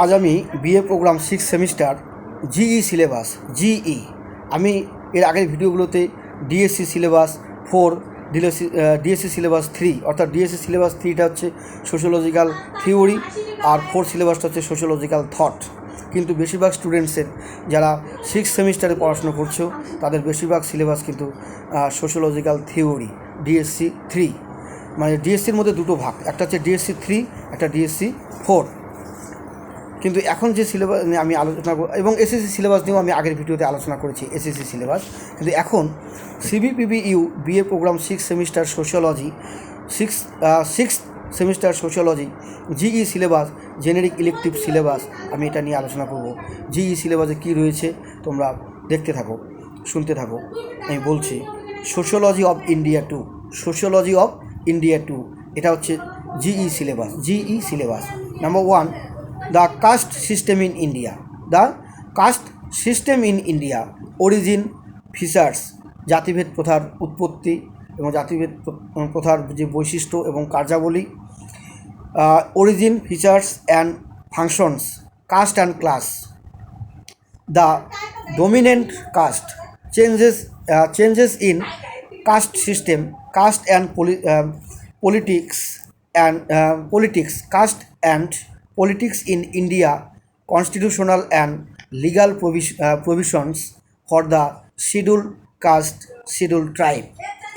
আজ আমি BA program 6 semester GE syllabus GE আমি এর আগের ভিডিওগুলোতে ডিএসসি সিলেবাস 4 ডিএসসি সিলেবাস 3 অর্থাৎ ডিএসসি সিলেবাস 3টা হচ্ছে সোশ্যোলজিক্যাল থিওরি আর 4 সিলেবাসটা হচ্ছে সোশ্যোলজিক্যাল থট। কিন্তু বেশিরভাগ স্টুডেন্টসের যারা 6 সেমিস্টারে পড়াশোনা করছো তাদের বেশিরভাগ সিলেবাস কিন্তু সোশ্যোলজিক্যাল থিওরি ডিএসসি 3, মানে ডিএসসির মধ্যে দুটো ভাগ, একটা হচ্ছে ডিএসসি 3, একটা ডিএসসি 4। কিন্তু এখন যে সিলেবাস নিয়ে আমি আলোচনা করব এবং এসএসসি সিলেবাস নিয়েও আমি আগের ভিডিওতে আলোচনা করেছি এসএসসি সিলেবাস, কিন্তু এখন CBPBU B.A program 6 semester sociology 6 semester sociology GE syllabus generic elective syllabus, আমি এটা নিয়ে আলোচনা করব। GE সিলেবাসে কী রয়েছে তোমরা দেখতে থাকো, শুনতে থাকো। আমি বলছি sociology of India 2, sociology of India 2, এটা হচ্ছে GE syllabus. GE syllabus number 1, the caste system in India. The caste system in India, origin, features, জাতিভেদ প্রথার উৎপত্তি এবং জাতিভেদ প্রথার যে বৈশিষ্ট্য এবং কার্যাবলী, origin, features and functions, caste and class, the dominant caste, changes in caste system, caste and politics, caste and politics in India, constitutional and legal provisions for the scheduled caste, scheduled tribe।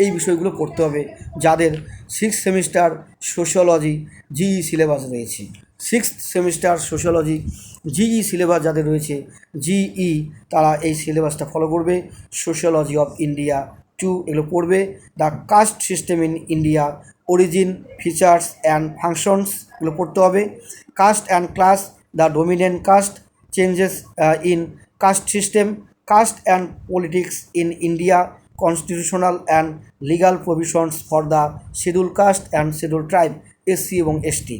এই বিষয়গুলো পড়তে হবে যাদের 6 semester sociology GE syllabus রয়েছে। 6th semester sociology GE syllabus যাদের রয়েছে GE, তারা এই সিলেবাসটা ফলো করবে। সোশ্যোলজি অফ ইন্ডিয়া 2 এগুলো পড়বে। The caste system in India, origin, features and functions এগুলো পড়তে হবে। Caste and class, the dominant caste, changes in caste system, caste and politics in India, constitutional and legal provisions for the schedule caste and schedule tribe, SC এবং ST.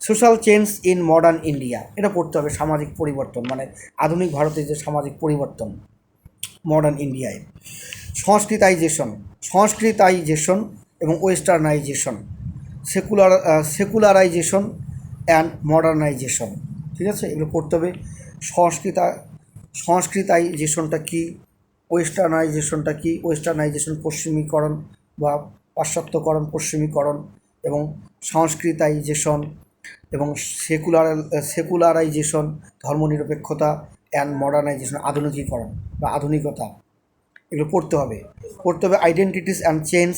Social change in modern India, এটা পড়তে হবে। সামাজিক পরিবর্তন মানে আধুনিক ভারতের যে সামাজিক পরিবর্তন মডার্ন ইন্ডিয়ায়। সংস্কৃতাইজেশন এবং ওয়েস্টার্নাইজেশন, সেকুলারাইজেশন অ্যান্ড মডার্নাইজেশন, ঠিক আছে, এগুলো পড়তে হবে। সংস্কৃতাইজেশনটা কী, ওয়েস্টার্নাইজেশনটা কী, ওয়েস্টার্নাইজেশন পশ্চিমীকরণ বা পাশ্চাত্যকরণ, পশ্চিমীকরণ, এবং সংস্কৃতাইজেশন এবং সেকুলারাইজেশন ধর্মনিরপেক্ষতা, অ্যান্ড মডার্নাইজেশন আধুনিকীকরণ বা আধুনিকতা, এগুলো পড়তে হবে। আইডেন্টিটিস অ্যান্ড চেঞ্জ,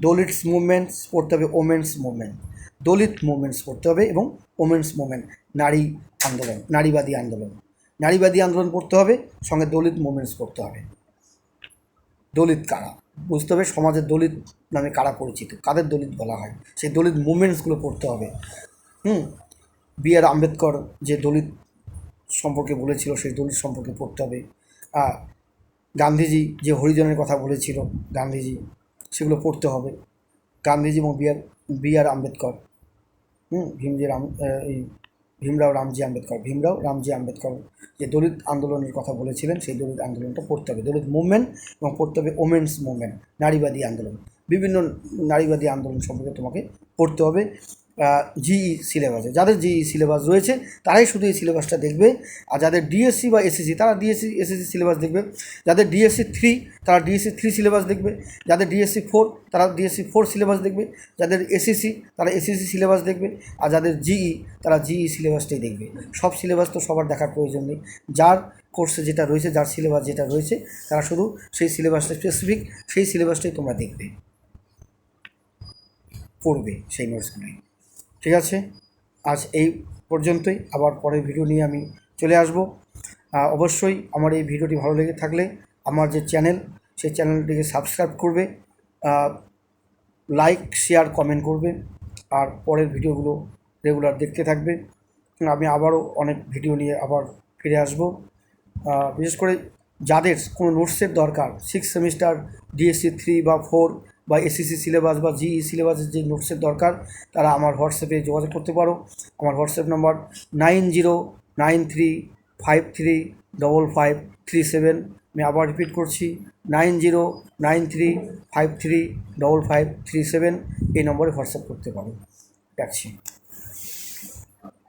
ডোলিটস মুভমেন্টস পড়তে হবে, ওমেন্স মুভমেন্ট, দলিত মুভমেন্টস পড়তে হবে এবং ওমেন্স মুভমেন্ট, নারী আন্দোলন, নারীবাদী আন্দোলন পড়তে হবে, সঙ্গে দলিত মুভমেন্টস পড়তে হবে। দলিত কারা বুঝতে হবে, সমাজের দলিত নামে কারা পরিচিত, কাদের দলিত বলা হয়, সেই দলিত মুভমেন্টসগুলো পড়তে হবে। বি.আর. আম্বেদকর যে দলিত সম্পর্কে বলেছিল সেই দলিত সম্পর্কে পড়তে হবে। গান্ধীজি যে হরিজনের কথা বলেছিল গান্ধীজি, সেগুলো পড়তে হবে। গান্ধীজি এবং বি.আর. আম্বেদকর, ভীমরাও রামজি আম্বেদকর যে দলিত আন্দোলনের কথা বলেছিলেন সেই দলিত আন্দোলনটা পড়তে হবে, দলিত মুভমেন্ট, এবং পড়তে হবে ওমেন্স মুভমেন্ট, নারীবাদী আন্দোলন, বিভিন্ন নারীবাদী আন্দোলন সম্পর্কে তোমাকে পড়তে হবে। জিই সিলেবাসে যাদের জিই সিলেবাস রয়েছে তারাই শুধু এই সিলেবাসটা দেখবে, আর যাদের ডিএসসি বা এসএসসি তারা ডিএসসি এসএসসি সিলেবাস দেখবে, যাদের ডিএসসি 3 তারা ডিএসসি 3 সিলেবাস দেখবে, যাদের ডিএসসি 4 তারা ডিএসসি 4 সিলেবাস দেখবে, যাদের এসএসসি তারা এসএসসি সিলেবাস দেখবে, আর যাদের জিই তারা জিই সিলেবাসটাই দেখবে। সব সিলেবাস তো সবার দেখার প্রয়োজন নেই, যার কোর্সে যেটা রয়েছে, যার সিলেবাস যেটা রয়েছে, তারা শুধু সেই সিলেবাসটা স্পেসিফিক সেই সিলেবাসটাই তোমরা দেখবে, পড়বে সেই নোটসগুলোই। ঠিক আছে, আজ এই পর্যন্তই, আবার পরের ভিডিও নিয়ে আমি চলে আসব। অবশ্যই আমার এই ভিডিওটি ভালো লেগে থাকলে আমার যে চ্যানেল সেই চ্যানেলটিকে সাবস্ক্রাইব করবে, লাইক, শেয়ার, কমেন্ট করবে, আর পরের ভিডিওগুলো রেগুলার দেখতে থাকবে। আমি আবারও অনেক ভিডিও নিয়ে আবার ফিরে আসব। বিশেষ করে যাদের কোনো নোটসের দরকার, 6 সেমিস্টার ডিএসসি 3 বা 4 বা এসএসসি সিলেবাস বা জিই সিলেবাসের যে নোটসের দরকার, তারা আমার হোয়াটসঅ্যাপে যোগাযোগ করতে পারো। আমার হোয়াটসঅ্যাপ নাম্বার 9093535537। আমি আবার রিপিট করছি, 9093535537। এই নম্বরে হোয়াটসঅ্যাপ করতে পারো। রাখছি।